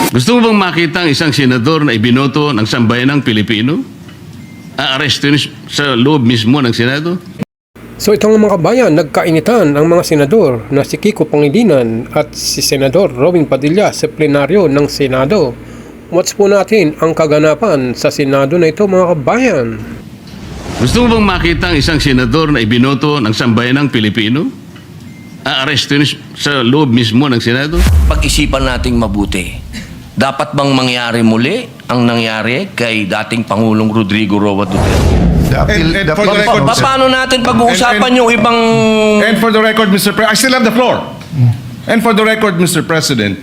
Gusto mo bang makita ang isang senador na ibinoto ng sambayanang Pilipino? Aarestin sa loob mismo ng Senado? So itong mga kabayan, nagkainitan ang mga senador na si Kiko Pangilinan at si Senador Robin Padilla sa plenaryo ng Senado. Watch po natin ang kaganapan sa Senado na ito mga kabayan. Gusto mo bang makita ang isang senador na ibinoto ng sambayanang Pilipino? Aarestin sa loob mismo ng Senado? Pag-isipan nating mabuti. Dapat bang mangyari muli ang nangyari kay dating Pangulong Rodrigo Roa Duterte? And for the record, Paano natin pag-uusapan yung ibang... And for the record, Mr. President, I still have the floor. And for the record, Mr. President,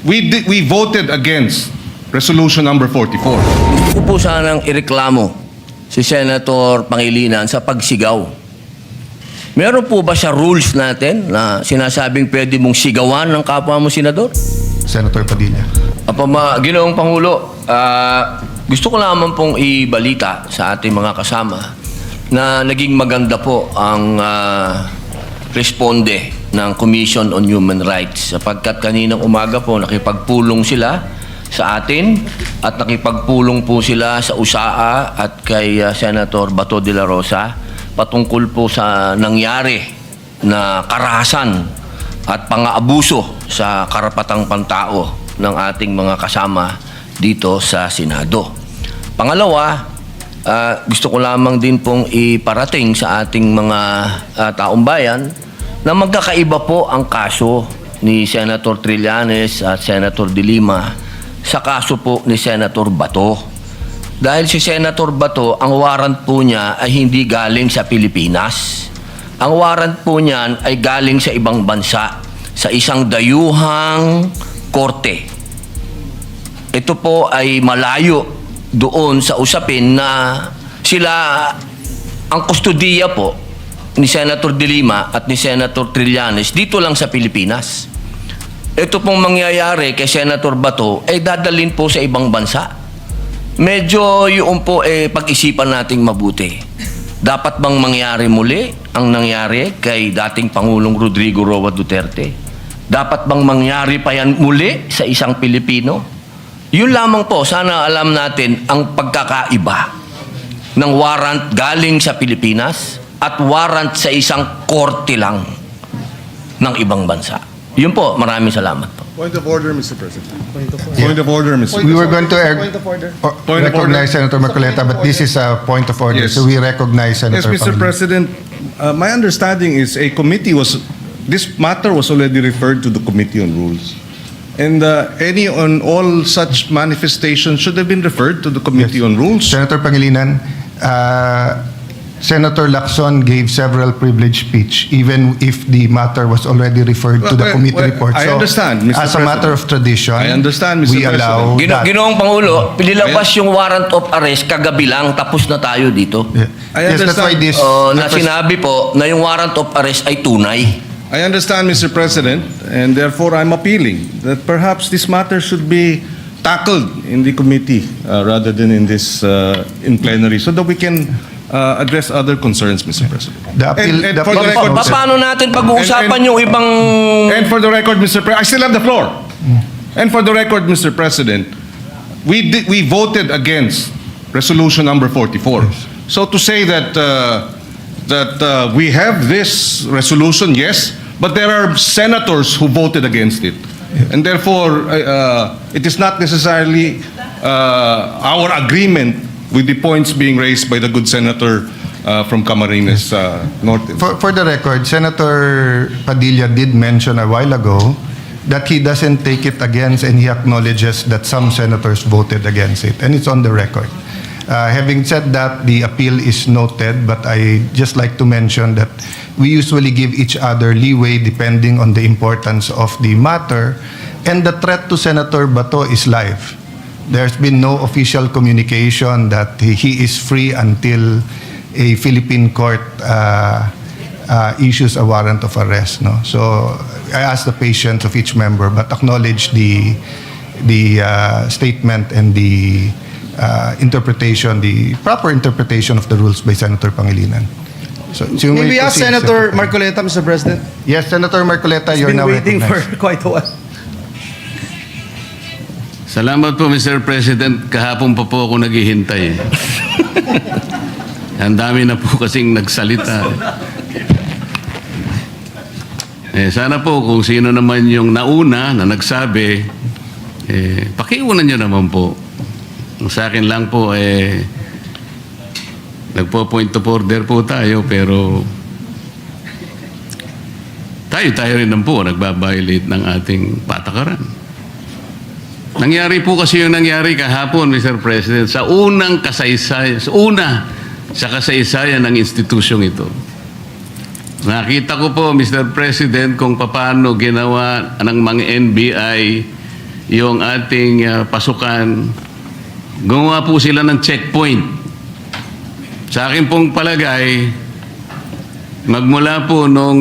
we voted against resolution number 44. Gusto ko po sanang ireklamo si Senator Pangilinan sa pagsigaw. Meron po ba siya rules natin na sinasabing pwede mong sigawan ng kapwa mo senador? Senator Padilla. Ginoong Pangulo, gusto ko lamang pong ibalita sa ating mga kasama na naging maganda po ang responde ng Commission on Human Rights sapagkat kaninang umaga po nakipagpulong sila sa atin at nakipagpulong po sila sa USAA at kay Senator Bato de la Rosa patungkol po sa nangyari na karahasan at pang-aabuso sa karapatang pantao ng ating mga kasama dito sa Senado. Pangalawa, gusto ko lamang din pong iparating sa ating mga taong bayan na magkakaiba po ang kaso ni Senator Trillanes at Senator De Lima sa kaso po ni Senator Bato. Dahil si Senator Bato, ang warrant po niya ay hindi galing sa Pilipinas. Ang warrant po niyan ay galing sa ibang bansa, sa isang dayuhang korte. Ito po ay malayo doon sa usapin na sila ang kustodiya po ni Senator De Lima at ni Senator Trillanes dito lang sa Pilipinas. Ito pong mangyayari kay Senator Bato ay dadalhin po sa ibang bansa. Medyo yun po pag-isipan nating mabuti. Dapat bang mangyari muli ang nangyari kay dating Pangulong Rodrigo Roa Duterte? Dapat bang mangyari pa yan muli sa isang Pilipino? Yun lamang po, sana alam natin ang pagkakaiba ng warrant galing sa Pilipinas at warrant sa isang korte lang ng ibang bansa. Yun po, maraming salamat po. Point of order, Mr. President. Point of order, Mr. We were going to Point of recognize order. Senator Marcoleta, but this is a point of order, Yes. so we recognize Yes, Senator Mr. Pangilinan. President, my understanding is this matter was already referred to the Committee on Rules. And any on all such manifestations should have been referred to the Committee on Rules. Senator Pangilinan, Senator Lacson gave several privileged speech, even if the matter was already referred to the committee report. I understand, Mr. As a matter of tradition, I understand, Mr. we allow that. Ginoong Pangulo, pinilabas yung warrant of arrest kagabi lang, tapos na tayo dito. Yeah. I Yes, that's why understand. this. Na sinabi po na yung warrant of arrest ay tunay. I understand, Mr. President, and therefore I'm appealing that perhaps this matter should be tackled in the committee rather than in this in plenary so that we can address other concerns, Mr. President. The appeal- And the for the appeal- record, Paano natin pag-uusapan yung ibang... and for the record, Mr. President, I still have the floor. And for the record, Mr. President, we voted against resolution number 44. So to say that we have this resolution, yes, but there are senators who voted against it. And therefore, it is not necessarily our agreement with the points being raised by the good senator from Camarines Norte. For the record, Senator Padilla did mention a while ago that he doesn't take it against, and he acknowledges that some senators voted against it, and it's on the record. Having said that, the appeal is noted, but I just like to mention that we usually give each other leeway depending on the importance of the matter, and the threat to Senator Bato is live. There's been no official communication that he is free until a Philippine court issues a warrant of arrest. No, so I ask the patience of each member, but acknowledge the statement and the interpretation, the proper interpretation of the rules by Senator Pangilinan. So you May may we ask proceed, Senator Marcoleta, Mr. President? Yes, Senator Marcoleta, He's you're been now waiting for recognized. quite a while. Salamat po, Mr. President. Kahapon pa po ako naghihintay. Ang dami na po kasing nagsalita. Sana po kung sino naman yung nauna na nagsabi, pakiunan nyo naman po. Sa akin lang po, nagpo-point of order po tayo, pero tayo rin naman po nagbabiolate ng ating patakaran. Nangyari po kasi yung nangyari kahapon, Mr. President, sa unang kasaysayan, sa kasaysayan ng institusyong ito. Nakita ko po, Mr. President, kung paano ginawa ng mga NBI yung ating pasukan. Gumawa po sila ng checkpoint. Sa akin pong palagay, magmula po nung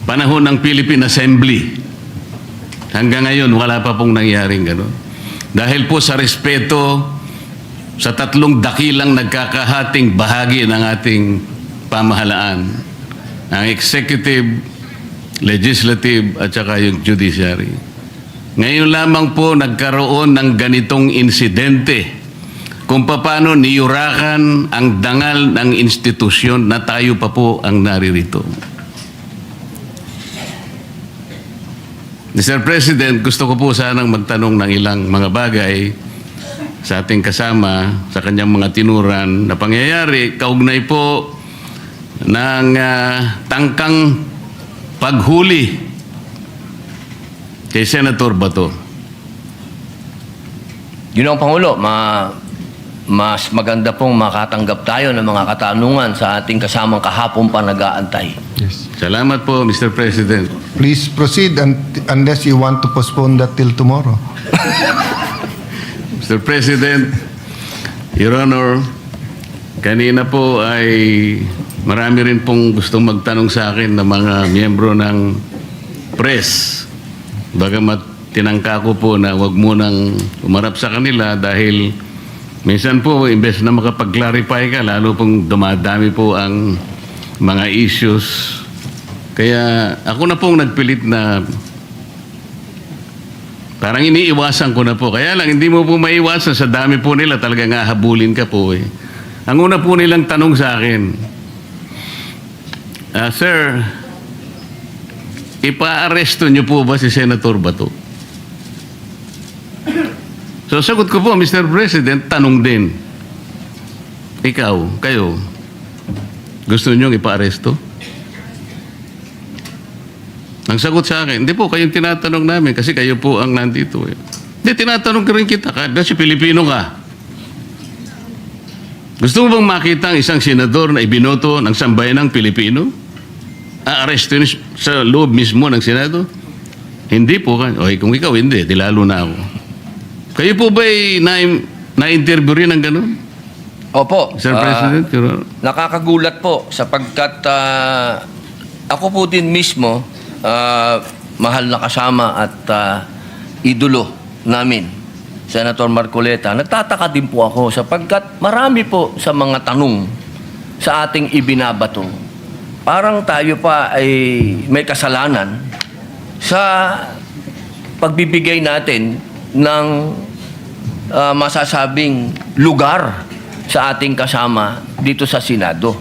panahon ng Philippine Assembly, hanggang ngayon, wala pa pong nangyaring gano'n. Dahil po sa respeto sa tatlong dakilang nagkakahating bahagi ng ating pamahalaan, ang executive, legislative, at saka yung judiciary. Ngayon lamang po nagkaroon ng ganitong insidente kung paano niyurakan ang dangal ng institusyon na tayo pa po ang naririto. Mr. President, gusto ko po sanang magtanong ng ilang mga bagay sa ating kasama, sa kanyang mga tinuran na pangyayari, kaugnay po ng tangkang paghuli kay Senator Bato. Yun ang Pangulo, mas maganda pong makatanggap tayo ng mga katanungan sa ating kasamang kahapon pa nag-aantay. Yes. Salamat po, Mr. President. Please proceed unless you want to postpone that till tomorrow. Mr. President, Your Honor, kanina po ay marami rin pong gustong magtanong sa akin ng mga miyembro ng press. Bagamat tinangka ko po na wag munang umarap sa kanila dahil minsan po, imbes na makapag-clarify ka, lalo pong dumadami po ang mga issues. Kaya ako na pong nagpilit na parang iniiwasan ko na po. Kaya lang, hindi mo po maiwasan sa dami po nila. Talagang hahabulin ka po eh. Ang una po nilang tanong sa akin, Sir, ipa-aresto niyo po ba si Senator Bato? So, sagot ko po, Mr. President, tanong din. Ikaw, kayo, gusto niyo ipa-aresto? Ang sagot sa akin, hindi po, kayong tinatanong namin kasi kayo po ang nandito. Eh. Hindi, tinatanong ka rin kita kasi Pilipino ka. Gusto mo bang makita ang isang senador na ibinoto ng sambayanang Pilipino? Aaresto sa loob mismo ng Senado? Hindi po. Okay, kung ikaw hindi, di lalo na ako. Kayo po ba'y na-interview rin ng gano'n? Opo. Sir President? Nakakagulat po sapagkat ako po din mismo mahal na kasama at idolo namin, Senator Marcoleta. Nagtataka din po ako sapagkat marami po sa mga tanong sa ating ibinabato. Parang tayo pa ay may kasalanan sa pagbibigay natin ng masasabing lugar sa ating kasama dito sa Senado.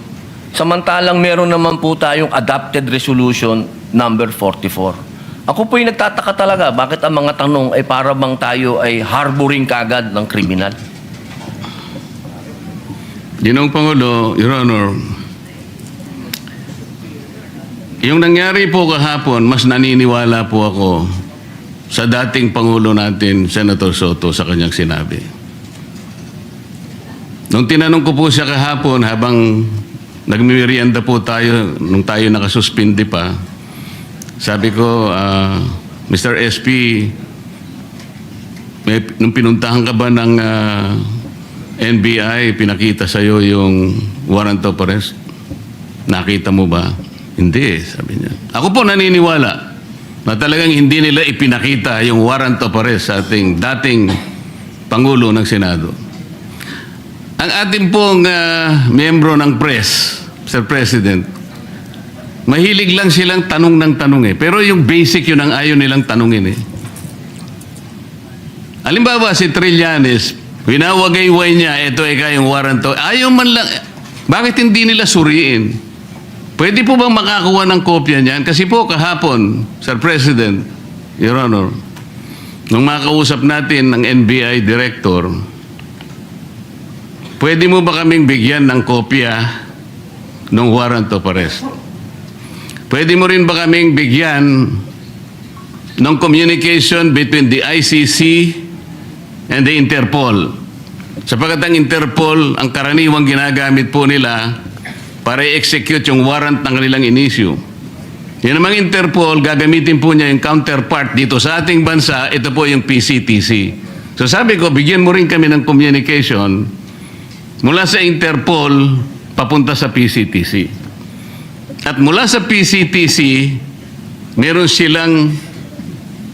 Samantalang meron naman po tayong adopted resolution number 44. Ako po yung nagtataka talaga bakit ang mga tanong ay para bang tayo ay harboring kagad ng kriminal. Ginoong Pangulo, Your Honor, yung nangyari po kahapon, mas naniniwala po ako sa dating Pangulo natin, Senator Soto, sa kanyang sinabi. Nung tinanong ko po siya kahapon, habang nagmimerienda po tayo, nung tayo nakasuspindi pa, sabi ko, Mr. SP, nung pinuntahan ka ba ng NBI, pinakita sa'yo yung warrant of arrest? Nakita mo ba? Hindi, sabi niya. Ako po naniniwala na talagang hindi nila ipinakita yung warrant of arrest sa ating dating Pangulo ng Senado. Ang ating pong miyembro ng press, Sir President, mahilig lang silang tanong ng tanong eh. Pero yung basic yun ang ayaw nilang tanongin eh. Halimbawa, si Trillanes, winawagayway niya, ito ay kayong warrant to. Ayaw man lang, bakit hindi nila suriin? Pwede po bang makakuha ng kopya niyan? Kasi po kahapon, Sir President, Your Honor, nung makausap natin ng NBI Director, pwede mo ba kaming bigyan ng kopya ng warrant of arrest? Pwede mo rin ba kaming bigyan ng communication between the ICC and the Interpol? Sapagkat ang Interpol, ang karaniwang ginagamit po nila para i-execute yung warrant ng kanilang in-issue. Yung namang Interpol, gagamitin po niya yung counterpart dito sa ating bansa, ito po yung PCTC. So sabi ko, bigyan mo rin kami ng communication mula sa Interpol papunta sa PCTC. At mula sa PCTC, meron silang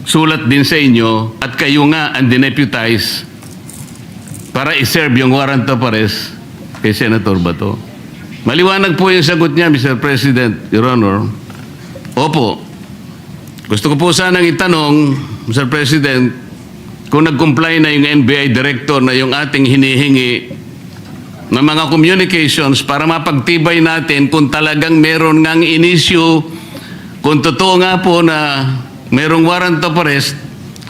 sulat din sa inyo at kayo nga ang dineputize para i-serve yung warrant of arrest kay Senator Bato. Maliwanag po yung sagot niya, Mr. President, Your Honor. Opo. Gusto ko po sanang itanong, Mr. President, kung nag-comply na yung NBI Director na yung ating hinihingi ng mga communications para mapagtibay natin kung talagang meron ngang in-issue, kung totoo nga po na merong warrant of arrest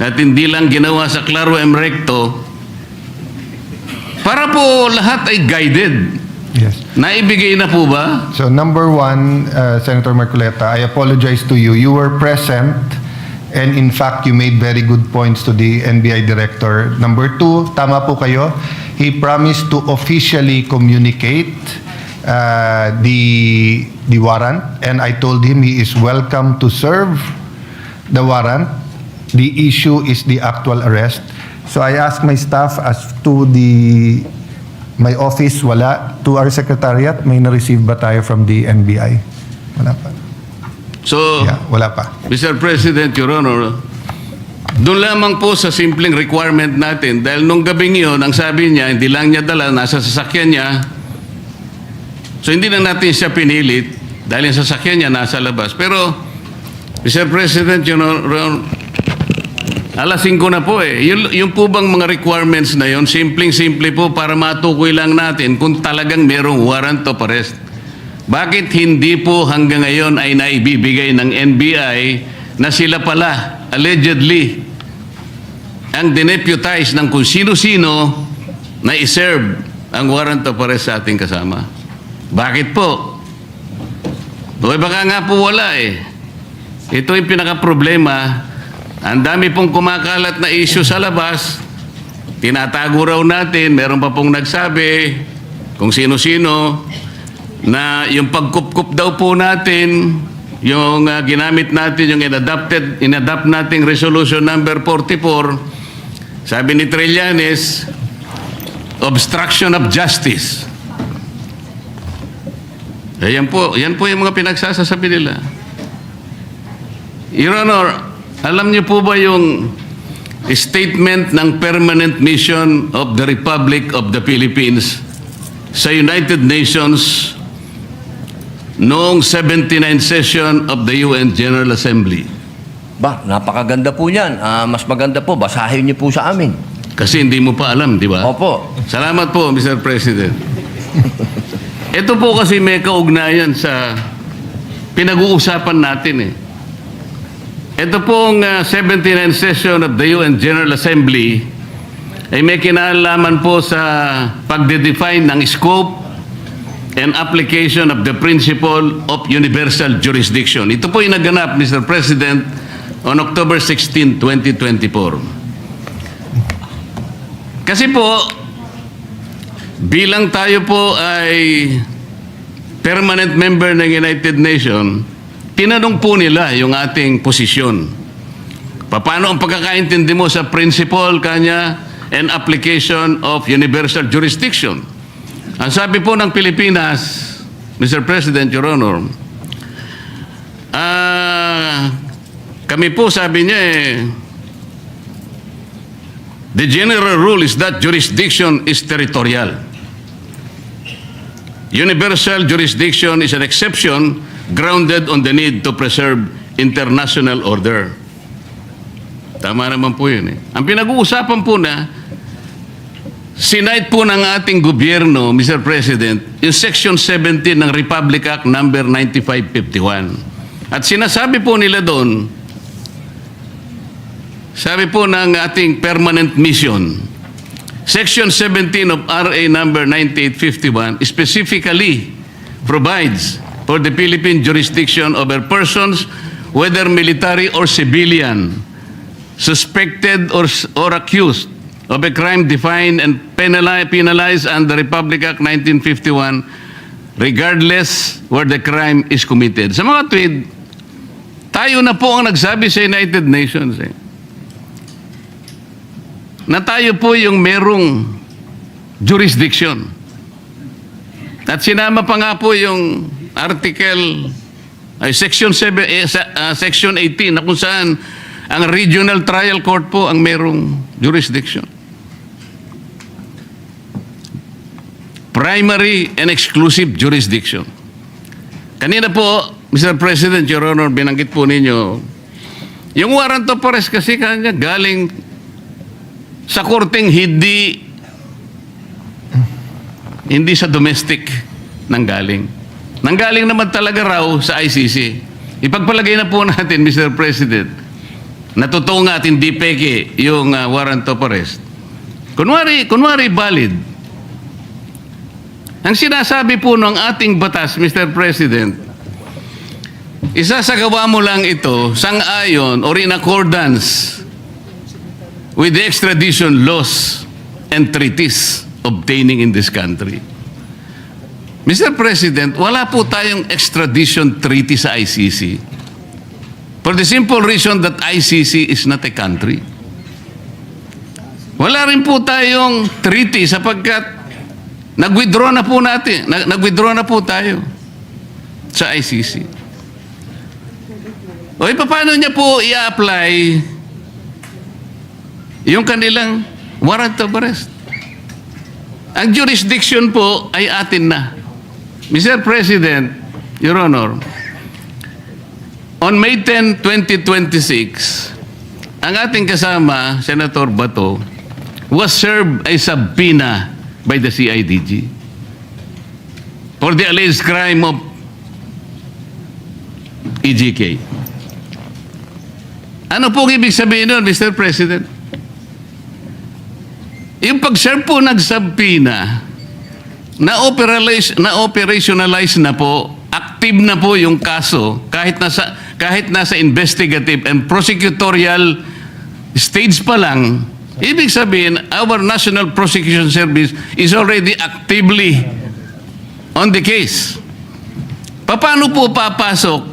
at hindi lang ginawa sa Claro M. Recto, para po lahat ay guided. Yes. Naibigay na po ba? So number one, Senator Marcoleta, I apologize to you. You were present and in fact, you made very good points to the NBI Director. Number two, tama po kayo. He promised to officially communicate the warrant and I told him he is welcome to serve the warrant. The issue is the actual arrest. So I asked my staff as to my office, wala. To our secretariat, may na-receive ba tayo from the NBI? Wala pa. So, Yeah, wala pa. Mr. President, Your Honor, doon lamang po sa simpleng requirement natin, dahil nung gabing yun, ang sabi niya, hindi lang niya dala, nasa sasakyan niya. So, hindi na natin siya pinilit, dahil yung sasakyan niya nasa labas. Pero, Mr. President, Your Honor, alas 5 na po eh. Yung po bang mga requirements na yun, simpleng-simple po para matukoy lang natin kung talagang merong warrant of arrest. Bakit hindi po hanggang ngayon ay naibibigay ng NBI na sila pala, allegedly, ang dineputize ng kung sino-sino na iserve ang warrant of arrest sa ating kasama? Bakit po? O baka nga po wala eh. Ito yung pinaka-problema. Ang dami pong kumakalat na issue sa labas, tinatago raw natin, meron pa pong nagsabi kung sino-sino na yung pagkup-kup daw po natin, yung ginamit natin, yung inadapt nating resolution number 44, sabi ni Trillanes, obstruction of justice. Yan po yung mga pinagsasasabi nila. Your Honor, alam niyo po ba yung statement ng Permanent Mission of the Republic of the Philippines sa United Nations noong 79th session of the UN General Assembly? Ba, napakaganda po niyan. Mas maganda po, basahin niyo po sa amin. Kasi hindi mo pa alam, di ba? Opo. Salamat po, Mr. President. Ito po kasi may kaugnayan sa pinag-uusapan natin eh. Ito pong 79th session of the UN General Assembly ay may kinalaman po sa pagde-define ng scope and application of the principle of universal jurisdiction. Ito po yung naganap, Mr. President, on October 16, 2024. Kasi po, bilang tayo po ay permanent member ng United Nations, tinanong po nila yung ating posisyon. Paano ang pagkakaintindi mo sa principle kanya and application of universal jurisdiction? Ang sabi po ng Pilipinas, Mr. President, Your Honor, kami po sabi niya the general rule is that jurisdiction is territorial. Universal jurisdiction is an exception grounded on the need to preserve international order. Tama naman po yun eh. Ang pinag-uusapan po na, sinight po ng ating gobyerno, Mr. President, yung Section 17 ng Republic Act number 9551. At sinasabi po nila doon, sabi po ng ating permanent mission, Section 17 of RA number 9851 specifically provides for the Philippine jurisdiction over persons, whether military or civilian, suspected or accused of a crime defined and penalized under Republic Act 1951, regardless where the crime is committed. Sa mga tweet, tayo na po ang nagsabi sa United Nations na tayo po yung merong jurisdiction. At sinama pa nga po yung Section 18 na kung saan ang Regional Trial Court po ang merong jurisdiction. Primary and exclusive jurisdiction. Kanina po, Mr. President, Your Honor, binanggit po ninyo, yung warrant of arrest kasi kanya galing sa korteng hindi sa domestic nanggaling. Nanggaling naman talaga raw sa ICC. Ipagpalagay na po natin, Mr. President, na totoo nga at hindi peke yung warrant of arrest. Kunwari valid. Ang sinasabi po ng ating batas, Mr. President, isasagawa mo lang ito sang-ayon or in accordance with the extradition laws and treaties obtaining in this country. Mr. President, wala po tayong extradition treaty sa ICC for the simple reason that ICC is not a country. Wala rin po tayong treaty sapagkat nag-withdraw na po tayo sa ICC. O paano niya po i-apply yung kanilang warrant of arrest? Ang jurisdiction po ay atin na. Mr. President, Your Honor, on May 10, 2026, ang ating kasama, Senator Bato, was served a subpoena by the CIDG for the alleged crime of EJK. Ano pong ibig sabihin nun, Mr. President? Yung pag-serve po ng subpoena, na-operationalize na po, active na po yung kaso kahit nasa investigative and prosecutorial stage pa lang. Ibig sabihin, our National Prosecution Service is already actively on the case. Paano po papasok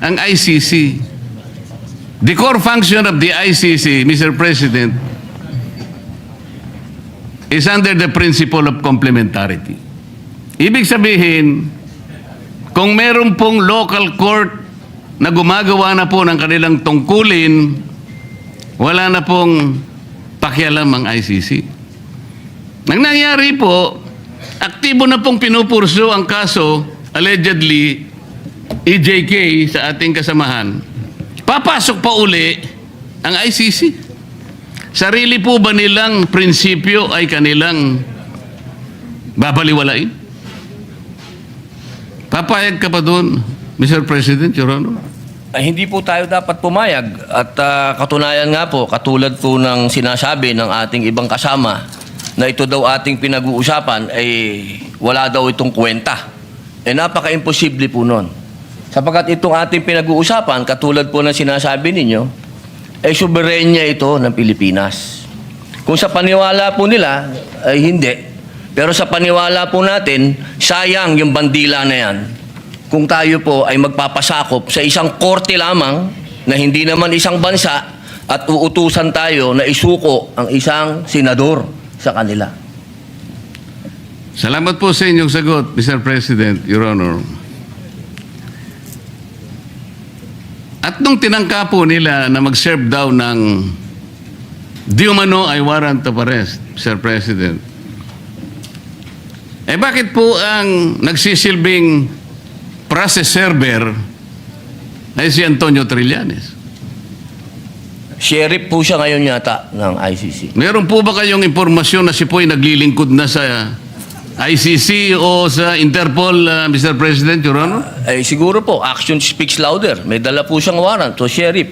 ang ICC? The core function of the ICC, Mr. President, is under the principle of complementarity. Ibig sabihin, kung meron pong local court na gumagawa na po ng kanilang tungkulin, wala na pong pakialam ang ICC. Nang nangyari po, aktibo na pong pinupurso ang kaso, allegedly, EJK sa ating kasamahan. Papasok pa uli ang ICC. Sarili po ba nilang prinsipyo ay kanilang babaliwalain? Papayag ka pa doon, Mr. President, Your Honor? Ay, hindi po tayo dapat pumayag. At katunayan nga po, katulad po ng sinasabi ng ating ibang kasama na ito daw ating pinag-uusapan ay wala daw itong kwenta. Napaka-imposible po nun. Sapagkat itong ating pinag-uusapan, katulad po ng sinasabi ninyo, ay soberenya ito ng Pilipinas. Kung sa paniwala po nila, ay hindi. Pero sa paniwala po natin, sayang yung bandila na yan. Kung tayo po ay magpapasakop sa isang korte lamang na hindi naman isang bansa at uutusan tayo na isuko ang isang senador sa kanila. Salamat po sa inyong sagot, Mr. President, Your Honor. At nung tinangka po nila na mag-serve daw ng di umano ay warrant of arrest, Mr. President, bakit po ang nagsisilbing process server ay si Antonio Trillanes? Sheriff po siya ngayon yata ng ICC. Meron po ba kayong impormasyon na si Poy naglilingkod na sa ICC o sa Interpol, Mr. President, Your Honor? Eh, siguro po, action speaks louder. May dala po siyang warrant. So, sheriff.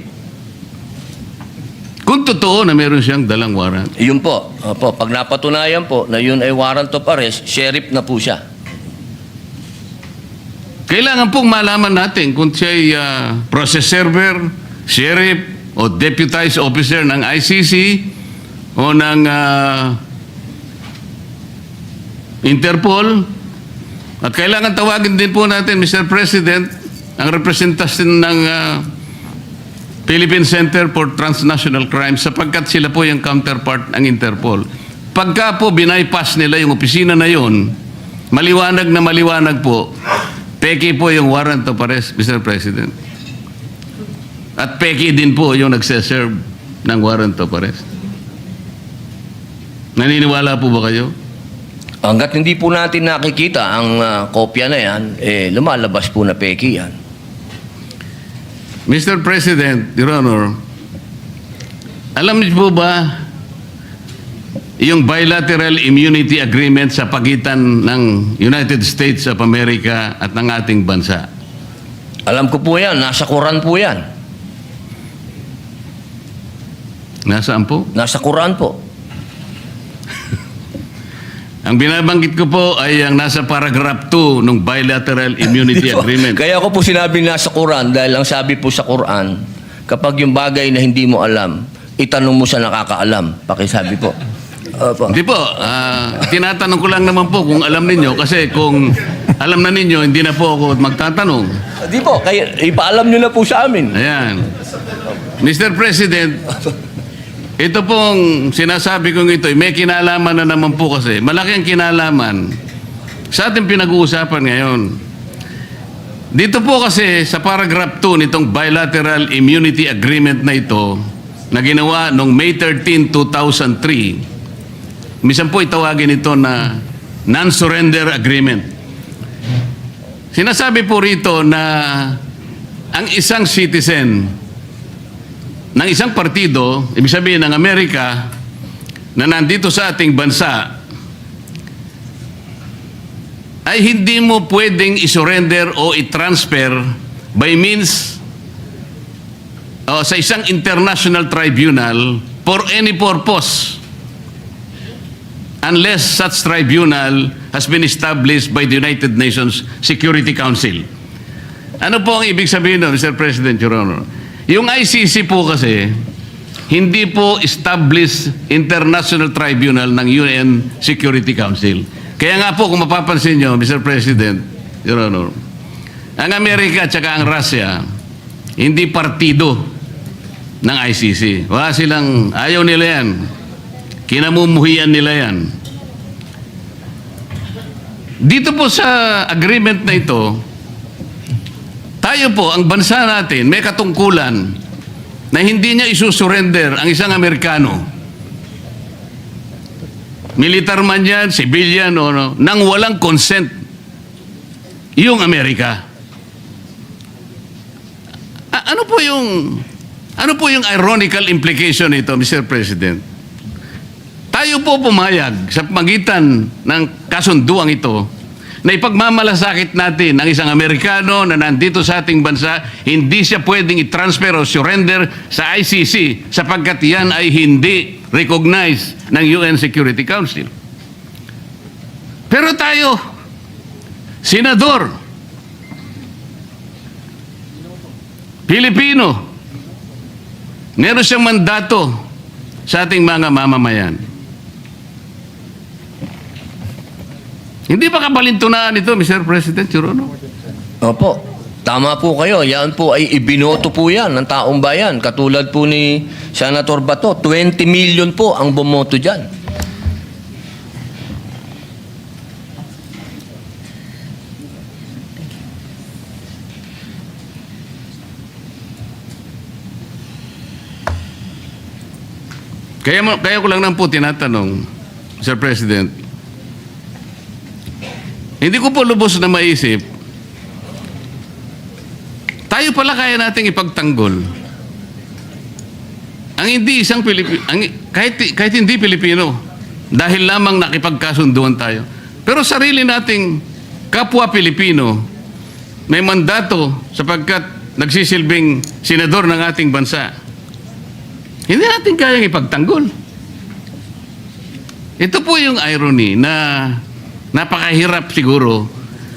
Kung totoo na meron siyang dalang warrant. Yun po. Opo, pag napatunayan po na yun ay warrant of arrest, sheriff na po siya. Kailangan pong malaman natin kung siya ay process server, sheriff, o deputized officer ng ICC o ng Interpol. At kailangan tawagin din po natin, Mr. President, ang representasyon ng Philippine Center for Transnational Crime sapagkat sila po yung counterpart ng Interpol. Pagka po binaypass nila yung opisina na yun, maliwanag na maliwanag po, peki po yung warrant of arrest, Mr. President. At peki din po yung nagseserve ng warrant of arrest. Naniniwala po ba kayo? Hanggat hindi po natin nakikita ang kopya na yan, lumalabas po na peki yan. Mr. President, Your Honor, alam niyo po ba yung bilateral immunity agreement sa pagitan ng United States of America at ng ating bansa? Alam ko po yan, nasa Quran po yan. Nasaan po? Nasa Quran po. Ang binabanggit ko po ay ang nasa paragraph 2 ng bilateral immunity agreement. Kaya ko po sinabi nasa Quran dahil ang sabi po sa Quran, kapag yung bagay na hindi mo alam, itanong mo sa nakakaalam. Pakisabi po. Opo. Hindi po, tinatanong ko lang naman po kung alam ninyo kasi kung alam na ninyo, hindi na po ako magtatanong. Di po, kaya ipaalam nyo na po sa amin. Ayan. Mr. President, ito pong sinasabi kong ito, may kinalaman na naman po kasi. Malaki ang kinalaman sa ating pinag-uusapan ngayon. Dito po kasi sa paragraph 2 nitong bilateral immunity agreement na ito na ginawa noong May 13, 2003, minsan po itawagin ito na non-surrender agreement. Sinasabi po rito na ang isang citizen ng isang partido, ibig sabihin ng Amerika, na nandito sa ating bansa, ay hindi mo pwedeng isurrender o i-transfer by means sa isang international tribunal for any purpose unless such tribunal has been established by the United Nations Security Council. Ano po ang ibig sabihin nun, Mr. President, Your Honor? Yung ICC po kasi, hindi po established international tribunal ng UN Security Council. Kaya nga po, kung mapapansin nyo, Mr. President, Your Honor, ang Amerika at saka ang Russia, hindi partido ng ICC. Wala silang, ayaw nila yan. Kinamumuhian nila yan. Dito po sa agreement na ito, tayo po, ang bansa natin, may katungkulan na hindi niya isusurrender ang isang Amerikano. Militar man yan, civilian o no, nang walang consent yung Amerika. Ano po yung ironical implication nito, Mr. President? Tayo po pumayag sa pagitan ng kasunduang ito na ipagmamalasakit natin ang isang Amerikano na nandito sa ating bansa, hindi siya pwedeng i-transfer o surrender sa ICC sapagkat yan ay hindi recognized ng UN Security Council. Pero tayo, senador, Pilipino, meron siyang mandato sa ating mga mamamayan. Hindi ba kabalintunaan ito, Mr. President, Your Honor? Opo. Tama po kayo. Yan po ay ibinoto po yan ng taong bayan. Katulad po ni Senator Bato. 20 million po ang bumoto dyan. Kaya ko lang po tinatanong, Mr. President, hindi ko po lubos na maisip, tayo pala kaya nating ipagtanggol ang hindi isang Pilipino, kahit hindi Pilipino, dahil lamang nakipagkasunduan tayo. Pero sarili nating kapwa Pilipino, may mandato sapagkat nagsisilbing senador ng ating bansa. Hindi natin kayang ipagtanggol. Ito po yung irony na napakahirap siguro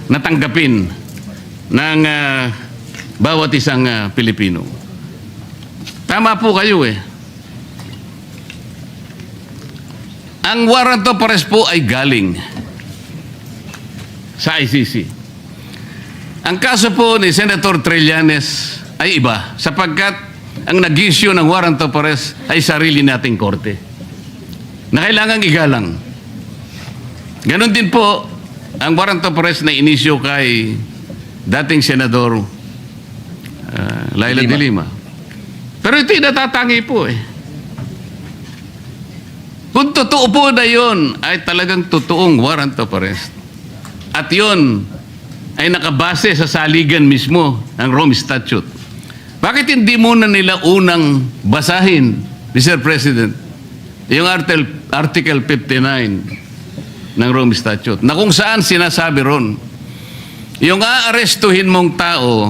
natanggapin ng bawat isang Pilipino. Tama po kayo eh. Ang warrant of arrest po ay galing sa ICC. Ang kaso po ni Senator Trillanes ay iba sapagkat ang nag-issue ng warrant of arrest ay sarili nating korte na kailangang igalang. Ganon din po ang warrant of arrest na inisyo kay dating Senador Laila de Lima. Pero ito'y natatangi po eh. Kung totoo po na yun, ay talagang totoong warrant of arrest. At yun ay nakabase sa saligan mismo ng Rome Statute. Bakit hindi muna nila unang basahin, Mr. President, yung Article 59 ng Rome Statute, na kung saan sinasabi ron, yung aarestuhin mong tao,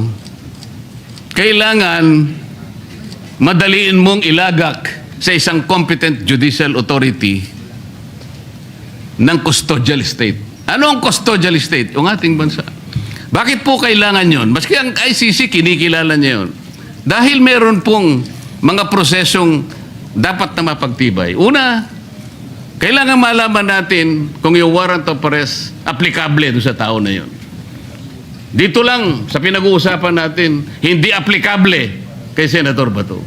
kailangan madaliin mong ilagak sa isang competent judicial authority ng custodial state. Ano ang custodial state? Yung ating bansa. Bakit po kailangan yon? Maski ang ICC, kinikilala niya yun. Dahil meron pong mga prosesong dapat na mapagtibay. Una, kailangan malaman natin kung yung warrant of arrest applicable doon sa tao na yun. Dito lang, sa pinag-uusapan natin, hindi applicable kay Senator Bato.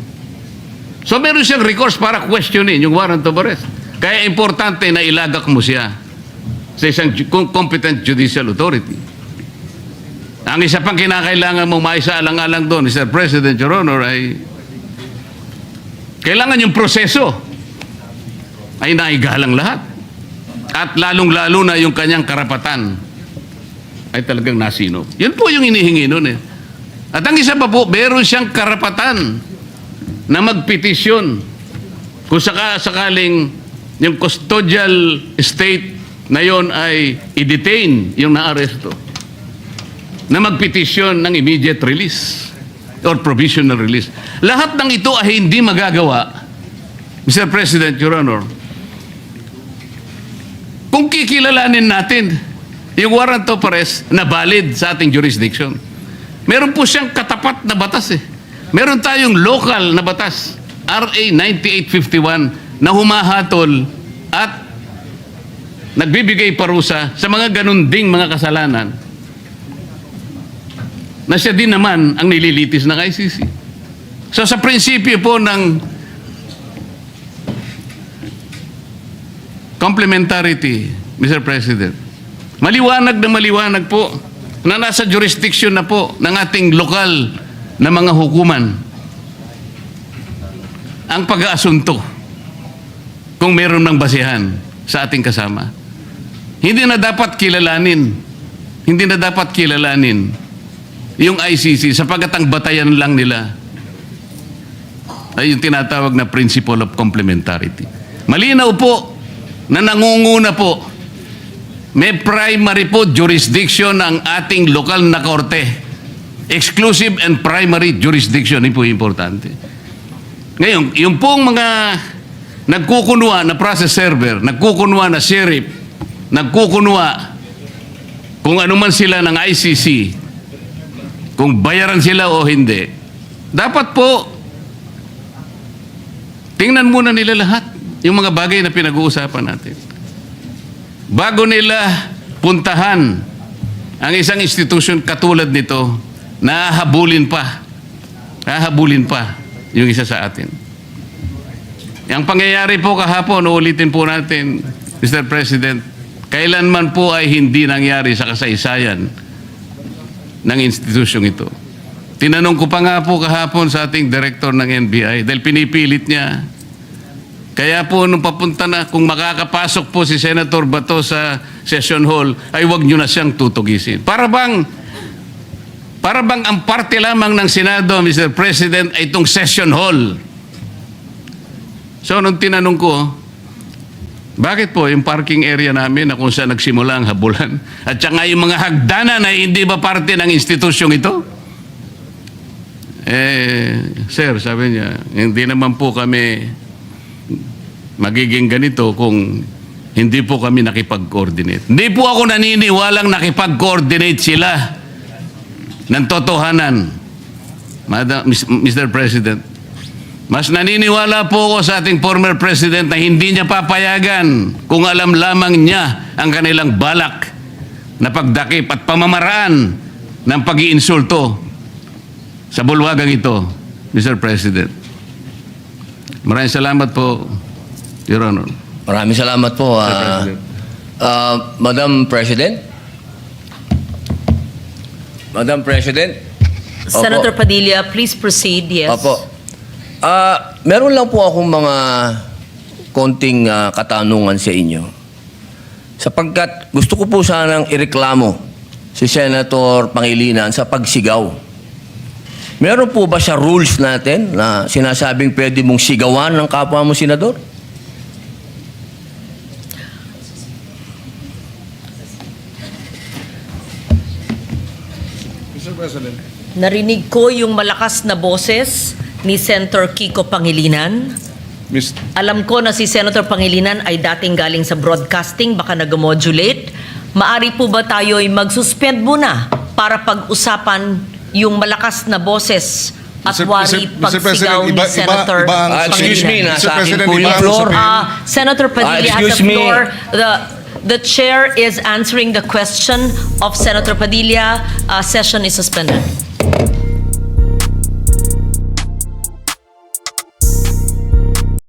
So meron siyang recourse para questionin yung warrant of arrest. Kaya importante na ilagak mo siya sa isang competent judicial authority. Ang isa pang kinakailangan mong maisaalang-alang doon, Mr. President, Your Honor, ay kailangan yung proseso ay naigalang lahat. At lalong-lalo na yung kanyang karapatan ay talagang nasino. Yun po yung inihingi nun eh. At ang isa pa po, meron siyang karapatan na magpetisyon kung sakaling yung custodial state na yon ay i-detain yung naaresto, na magpetisyon ng immediate release or provisional release. Lahat ng ito ay hindi magagawa, Mr. President, Your Honor, kung kikilalanin natin yung warrant of arrest na valid sa ating jurisdiction. Meron po siyang katapat na batas eh. Meron tayong local na batas, RA 9851, na humahatol at nagbibigay parusa sa mga ganun ding mga kasalanan na siya din naman ang nililitis ng ICC. So sa prinsipyo po ng complementarity, Mr. President, maliwanag po na nasa jurisdiction na po ng ating lokal na mga hukuman ang pag-aasunto kung meron ng basihan sa ating kasama. Hindi na dapat kilalanin yung ICC sapagkat ang batayan lang nila ay yung tinatawag na principle of complementarity. Malinaw po na nangunguna po, may primary po jurisdiction ang ating lokal na korte. Exclusive and primary jurisdiction. Yun po importante. Ngayon, yung pong mga nagkukunwa na process server, nagkukunwa na sheriff, nagkukunwa kung ano man sila ng ICC, kung bayaran sila o hindi, dapat po tingnan muna nila lahat yung mga bagay na pinag-uusapan natin. Bago nila puntahan ang isang institusyon katulad nito, nahahabulin pa yung isa sa atin. Ang pangyayari po kahapon, uulitin po natin, Mr. President, kailanman po ay hindi nangyari sa kasaysayan ng institusyong ito. Tinanong ko pa nga po kahapon sa ating director ng NBI dahil pinipilit niya. Kaya po nung papunta na, kung makakapasok po si Senator Bato sa session hall, ay wag nyo na siyang tutugisin. Para bang ang parte lamang ng Senado, Mr. President, ay itong session hall. So, nung tinanong ko, bakit po yung parking area namin na kung saan nagsimula ang habulan at saka yung mga hagdanan ay hindi ba parte ng institusyong ito? Sir, sabi niya, hindi naman po kami magiging ganito kung hindi po kami nakipag-coordinate. Hindi po ako naniniwalang nakipag-coordinate sila ng totohanan. Mr. President, mas naniniwala po ako sa ating former President na hindi niya papayagan kung alam lamang niya ang kanilang balak na pagdakip at pamamaraan ng pag-iinsulto sa bulwagang ito, Mr. President. Maraming salamat po, Your Honor. Maraming salamat po. President. Madam President? Madam President? Opo. Senator Padilla, please proceed. Yes. Opo. Meron lang po akong mga konting katanungan sa inyo. Sapagkat gusto ko po sanang ireklamo si Senator Pangilinan sa pagsigaw. Meron po ba sa rules natin na sinasabing pwede mong sigawan ng kapwa mo senador? Narinig ko yung malakas na boses ni Senator Kiko Pangilinan. Miss, Alam ko na si Senator Pangilinan ay dating galing sa broadcasting, baka nag-modulate. Maari po ba tayo ay mag-suspend muna para pag-usapan yung malakas na boses at wari pagsigaw ni Senator Excuse me, Pangilinan? nasa akin President, po yung iba ang floor. usapin. Senator Padilla has excuse the me. floor. The chair is answering the question of Senator Padilla. Session is suspended.